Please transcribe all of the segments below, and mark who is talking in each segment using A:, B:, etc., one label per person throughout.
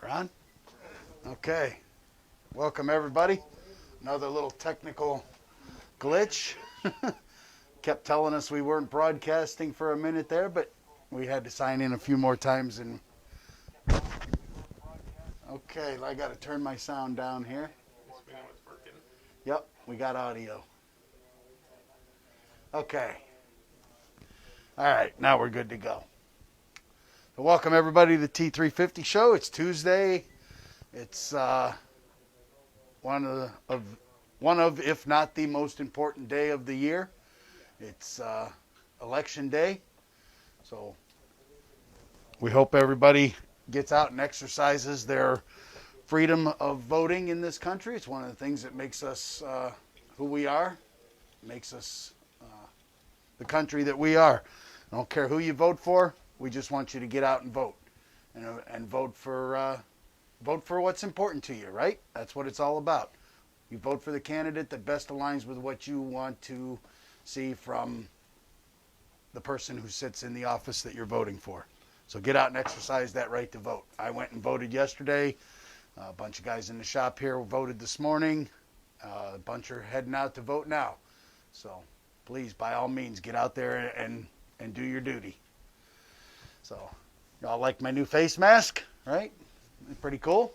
A: We're on? Okay. Welcome, everybody. Another little technical glitch. Kept telling us we weren't broadcasting for a minute there, but we had to sign in a few more times. And okay, I got to turn my sound down here. Yep, we got audio. Okay. All right, now we're good to go. So welcome, everybody, to the T350 show. It's Tuesday. It's one of, if not the most important day of the year. It's election day. So we hope everybody gets out and exercises their freedom of voting in this country. It's one of the things that makes us who we are, makes us the country that we are. I don't care who you vote for. We just want you to get out and vote, and vote for what's important to you, right? That's what it's all about. You vote for the candidate that best aligns with what you want to see from the person who sits in the office that you're voting for. So get out and exercise that right to vote. I went and voted yesterday. A bunch of guys in the shop here voted this morning. A bunch are heading out to vote now. So please, by all means, get out there and do your duty. So y'all like my new face mask, right? Pretty cool.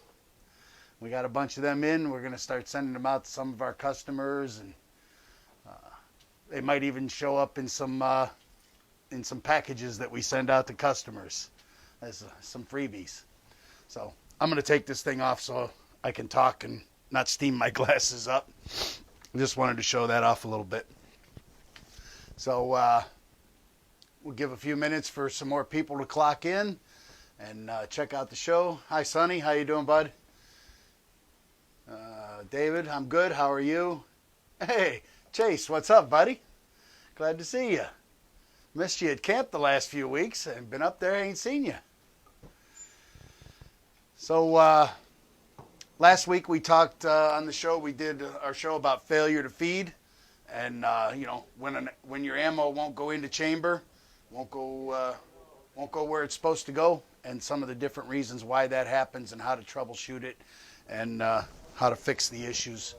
A: We got a bunch of them in. We're going to start sending them out to some of our customers, and they might even show up in some packages that we send out to customers as some freebies. So I'm going to take this thing off so I can talk and not steam my glasses up. I just wanted to show that off a little bit. So we'll give a few minutes for some more people to clock in and check out the show. Hi, Sonny. How you doing, bud? David, I'm good. How are you? Hey, Chase, what's up, buddy? Glad to see you. Missed you at camp the last few weeks and been up there, ain't seen you. So last week we talked on the show, we did our show about failure to feed. And, when your ammo won't go into chamber, won't go where it's supposed to go, and some of the different reasons why that happens and how to troubleshoot it and how to fix the issues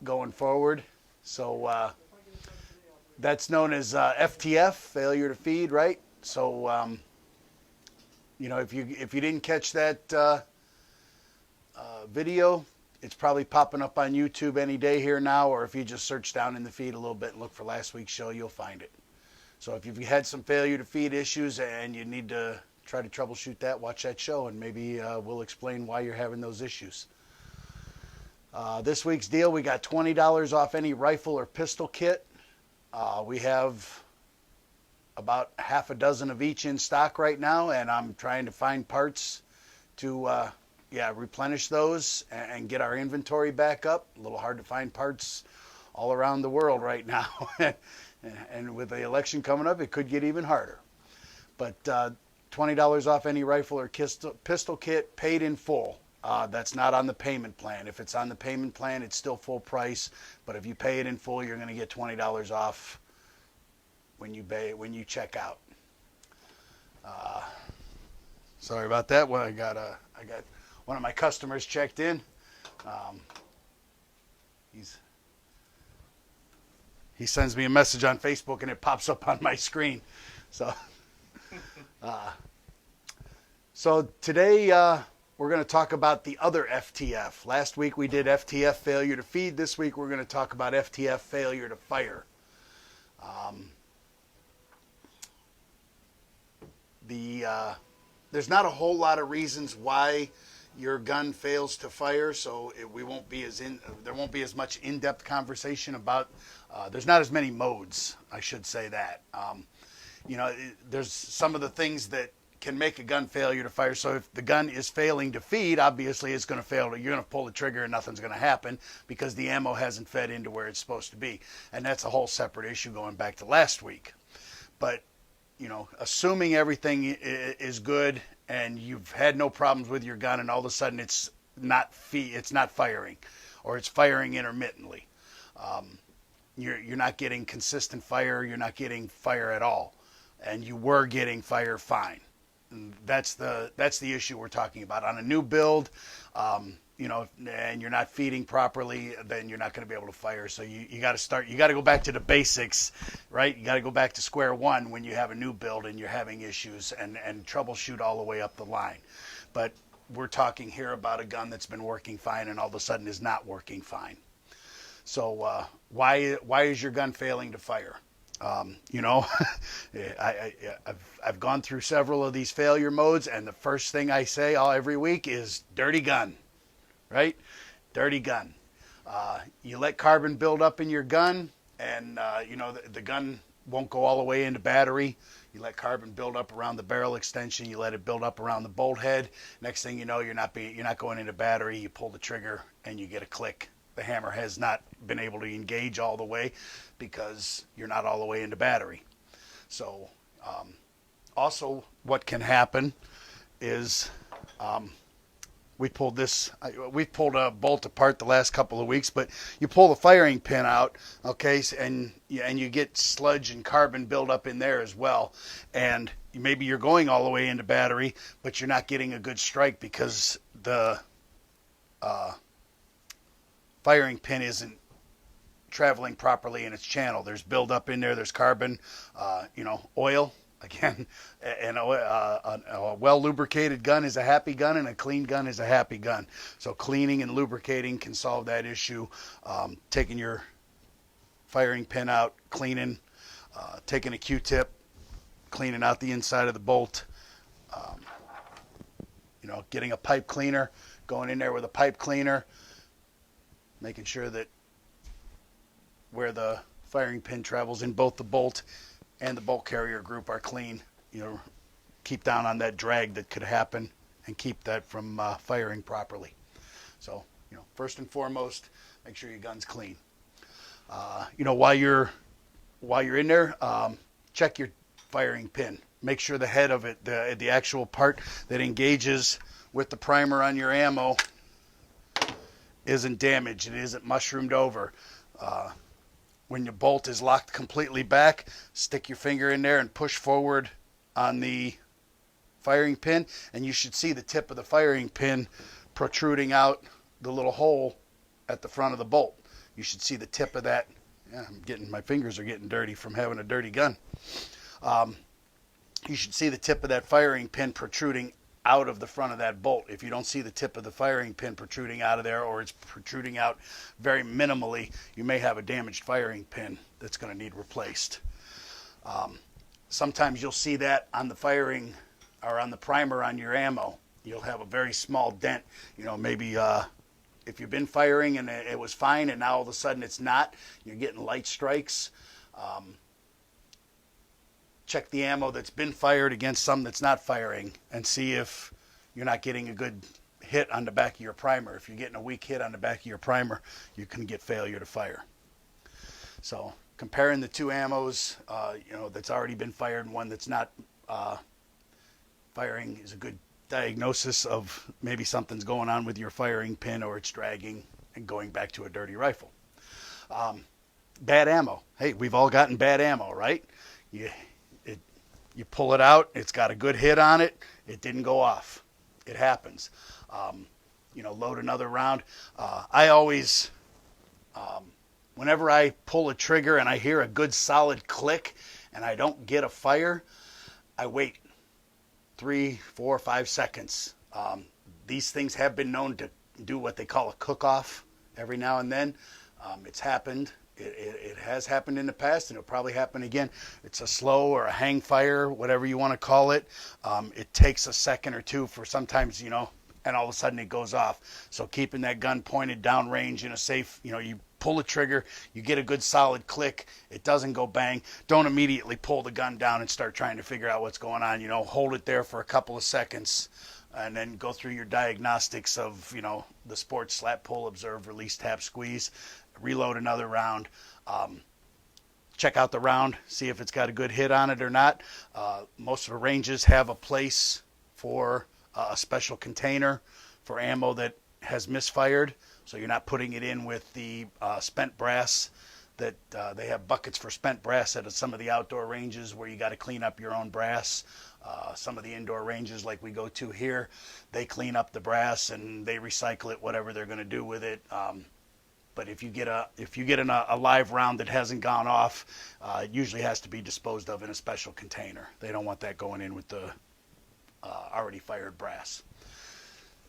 A: going forward. So that's known as FTF, failure to feed, right? So, if you didn't catch that video, it's probably popping up on YouTube any day here now, or if you just search down in the feed a little bit and look for last week's show, you'll find it. So if you've had some failure to feed issues and you need to try to troubleshoot that, watch that show, and maybe we'll explain why you're having those issues. This week's deal, we got $20 off any rifle or pistol kit. We have about half a dozen of each in stock right now, and I'm trying to find parts to replenish those and get our inventory back up. A little hard to find parts all around the world right now. And with the election coming up, it could get even harder. But $20 off any rifle or pistol kit, paid in full. That's not on the payment plan. If it's on the payment plan, it's still full price. But if you pay it in full, you're going to get $20 off when you check out. Sorry about that. Well, I got one of my customers checked in. He sends me a message on Facebook and it pops up on my screen. So today we're going to talk about the other FTF. Last week we did FTF, failure to feed. This week we're going to talk about FTF, failure to fire. There's not a whole lot of reasons why your gun fails to fire, so there won't be as much in-depth conversation about. There's not as many modes, I should say that. There's some of the things that can make a gun failure to fire. So if the gun is failing to feed, obviously it's going to fail. You're going to pull the trigger and nothing's going to happen because the ammo hasn't fed into where it's supposed to be, and that's a whole separate issue going back to last week. But assuming everything is good and you've had no problems with your gun, and all of a sudden it's not firing, or it's firing intermittently. You're not getting consistent fire. You're not getting fire at all, and you were getting fire fine. that's the issue we're talking about. On a new build, and you're not feeding properly, then you're not going to be able to fire. So you got to start. You got to go back to the basics, right? You got to go back to square one when you have a new build and you're having issues, and troubleshoot all the way up the line. But we're talking here about a gun that's been working fine and all of a sudden is not working fine. So why is your gun failing to fire? I've gone through several of these failure modes, and the first thing I say every week is dirty gun, right? Dirty gun. You let carbon build up in your gun, and the gun won't go all the way into battery. You let carbon build up around the barrel extension. You let it build up around the bolt head. Next thing you know, you're not going into battery. You pull the trigger and you get a click. The hammer has not been able to engage all the way because you're not all the way into battery. So also what can happen is we've pulled a bolt apart the last couple of weeks, but you pull the firing pin out, okay, and you get sludge and carbon buildup in there as well. And maybe you're going all the way into battery, but you're not getting a good strike because the firing pin isn't traveling properly in its channel. There's buildup in there. There's carbon, oil. Again, and a well-lubricated gun is a happy gun, and a clean gun is a happy gun. So cleaning and lubricating can solve that issue. Taking your firing pin out, cleaning, taking a Q-tip, cleaning out the inside of the bolt, getting a pipe cleaner, going in there with a pipe cleaner, making sure that where the firing pin travels in both the bolt and the bolt carrier group are clean. Keep down on that drag that could happen and keep that from firing properly. So, first and foremost, make sure your gun's clean. While you're in there, check your firing pin. Make sure the head of it, the actual part that engages with the primer on your ammo, isn't damaged. It isn't mushroomed over. When your bolt is locked completely back, stick your finger in there and push forward on the firing pin, and you should see the tip of the firing pin protruding out the little hole at the front of the bolt. You should see the tip of that. Yeah, my fingers are getting dirty from having a dirty gun. You should see the tip of that firing pin protruding out of the front of that bolt. If you don't see the tip of the firing pin protruding out of there, or it's protruding out very minimally, you may have a damaged firing pin that's going to need replaced. Sometimes you'll see that on the firing or on the primer on your ammo. You'll have a very small dent. Maybe if you've been firing and it was fine and now all of a sudden it's not, you're getting light strikes. Check the ammo that's been fired against some that's not firing and see if you're not getting a good hit on the back of your primer. If you're getting a weak hit on the back of your primer, you can get failure to fire. So comparing the two ammos, that's already been fired and one that's not firing is a good diagnosis of maybe something's going on with your firing pin, or it's dragging and going back to a dirty rifle. Bad ammo. Hey, we've all gotten bad ammo, right? You pull it out, it's got a good hit on it, it didn't go off. It happens. Load another round. I always, whenever I pull a trigger and I hear a good solid click and I don't get a fire, I wait 3, 4, 5 seconds. These things have been known to do what they call a cook-off every now and then. It's happened. It has happened in the past, and it'll probably happen again. It's a slow or a hang fire, whatever you want to call it. It takes a second or two for sometimes, and all of a sudden it goes off. So keeping that gun pointed down range in a safe, you pull the trigger, you get a good solid click, it doesn't go bang. Don't immediately pull the gun down and start trying to figure out what's going on. Hold it there for a couple of seconds and then go through your diagnostics of, the sports slap, pull, observe, release, tap, squeeze. Reload another round. Check out the round, see if it's got a good hit on it or not. Most of the ranges have a place for a special container for ammo that has misfired, so you're not putting it in with the spent brass. That they have buckets for spent brass at some of the outdoor ranges where you got to clean up your own brass. Some of the indoor ranges like we go to here, they clean up the brass and they recycle it, whatever they're going to do with it. But if you get a live round that hasn't gone off, it usually has to be disposed of in a special container. They don't want that going in with the already fired brass.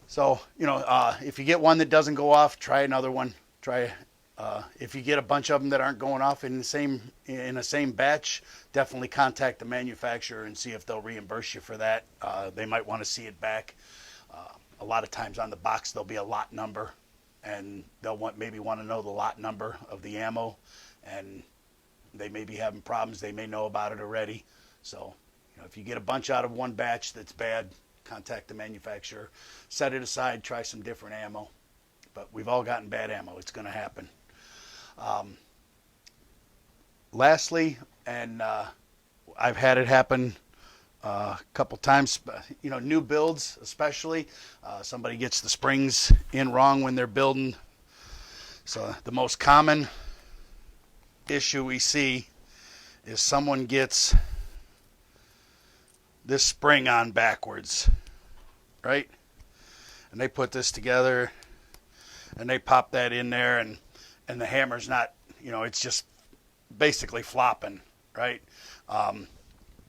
A: So, if you get one that doesn't go off, try another one. If you get a bunch of them that aren't going off in the same batch, definitely contact the manufacturer and see if they'll reimburse you for that. They might want to see it back. A lot of times on the box there'll be a lot number, and they'll maybe want to know the lot number of the ammo, and they may be having problems. They may know about it already. So, if you get a bunch out of one batch that's bad, contact the manufacturer, set it aside, try some different ammo. But we've all gotten bad ammo. It's going to happen. Lastly, and I've had it happen a couple times, new builds especially, somebody gets the springs in wrong when they're building. So the most common issue we see is someone gets this spring on backwards, right? And they put this together and they pop that in there, and the hammer's not, it's just basically flopping, right?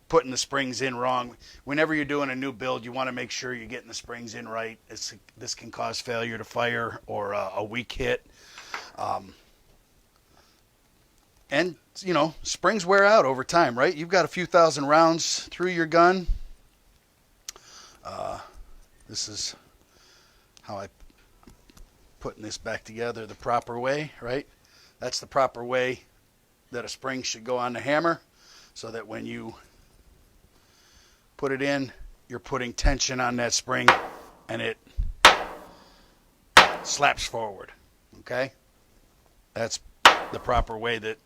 A: Putting the springs in wrong. Whenever you're doing a new build, you want to make sure you're getting the springs in right. This can cause failure to fire or a weak hit. And, springs wear out over time, right? You've got a few thousand rounds through your gun. This is how I'm putting this back together the proper way, right? That's the proper way that a spring should go on the hammer, so that when you put it in, you're putting tension on that spring and it slaps forward, okay? That's the proper way that.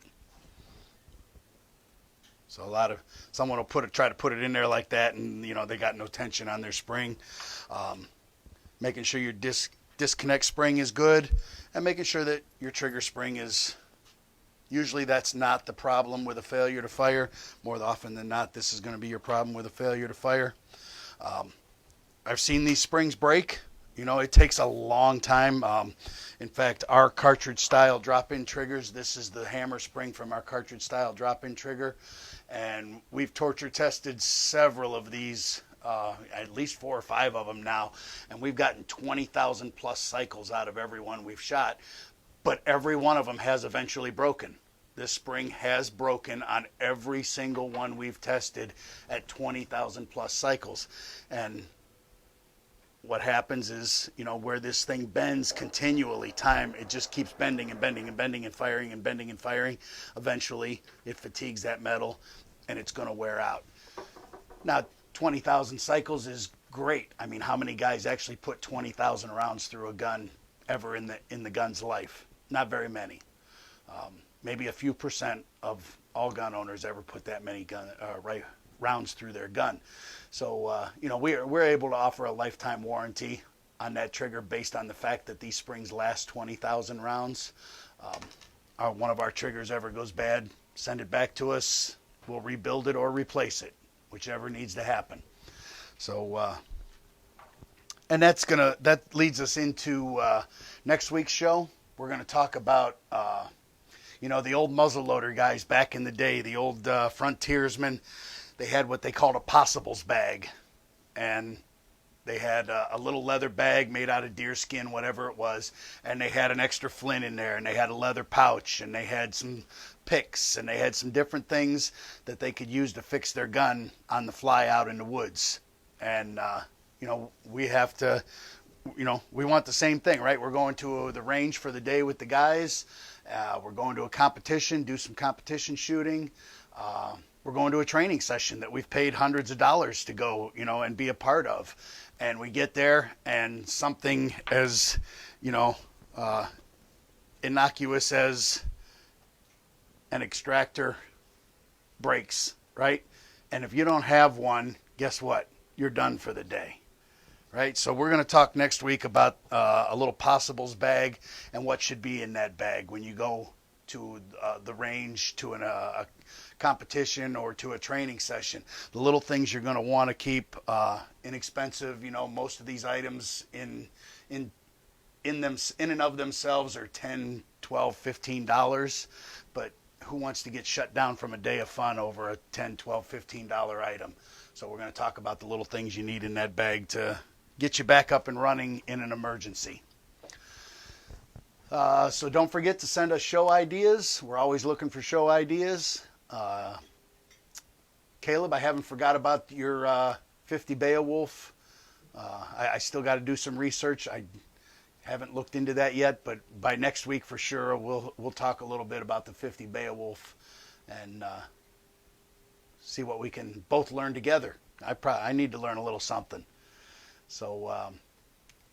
A: So someone will try to put it in there like that, and they got no tension on their spring. Making sure your disconnect spring is good, and making sure that your trigger spring is. Usually that's not the problem with a failure to fire. More often than not, this is going to be your problem with a failure to fire. I've seen these springs break. It takes a long time. In fact, our cartridge style drop-in triggers, this is the hammer spring from our cartridge style drop-in trigger. And we've torture tested several of these, at least 4 or 5 of them now. And we've gotten 20,000 plus cycles out of every one we've shot. But every one of them has eventually broken. This spring has broken on every single one we've tested at 20,000 plus cycles. And what happens is, where this thing bends continually, it just keeps bending and bending and bending and firing and bending and firing. Eventually, it fatigues that metal, and it's going to wear out. Now, 20,000 cycles is great. I mean, how many guys actually put 20,000 rounds through a gun ever in the gun's life? Not very many. Maybe a few percent of all gun owners ever put that many rounds through their gun. So, we're able to offer a lifetime warranty on that trigger based on the fact that these springs last 20,000 rounds. One of our triggers ever goes bad, send it back to us. We'll rebuild it or replace it, whichever needs to happen. So, and that leads us into next week's show. We're going to talk about, the old muzzleloader guys back in the day, the old frontiersmen. They had what they called a possibles bag, and they had a little leather bag made out of deer skin, whatever it was, and they had an extra flint in there, and they had a leather pouch, and they had some picks, and they had some different things that they could use to fix their gun on the fly out in the woods. And we have to, we want the same thing, right? We're going to the range for the day with the guys. We're going to a competition, do some competition shooting. We're going to a training session that we've paid hundreds of dollars to go, and be a part of. And we get there, and something as, innocuous as an extractor breaks, right? And if you don't have one, guess what? You're done for the day, right? So we're going to talk next week about a little possibles bag and what should be in that bag when you go to the range, to a competition or to a training session. The little things you're going to want to keep inexpensive. You know, most of these items in and of themselves are $10, $12, $15, but who wants to get shut down from a day of fun over a $10, $12, $15 item? So we're going to talk about the little things you need in that bag to get you back up and running in an emergency. So don't forget to send us show ideas. We're always looking for show ideas. Caleb, I haven't forgot about your 50 Beowulf. I still got to do some research. I haven't looked into that yet, but by next week for sure we'll talk a little bit about the 50 Beowulf and see what we can both learn together. I need to learn a little something. So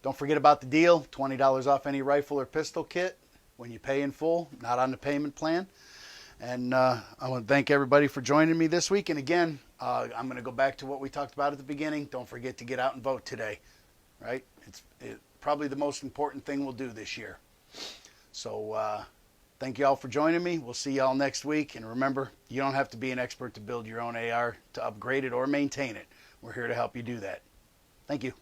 A: don't forget about the deal, $20 off any rifle or pistol kit when you pay in full, not on the payment plan. And I want to thank everybody for joining me this week. And again, I'm going to go back to what we talked about at the beginning. Don't forget to get out and vote today, right? It's probably the most important thing we'll do this year. So thank you all for joining me. We'll see you all next week. And remember, you don't have to be an expert to build your own AR, to upgrade it or maintain it. We're here to help you do that. Thank you.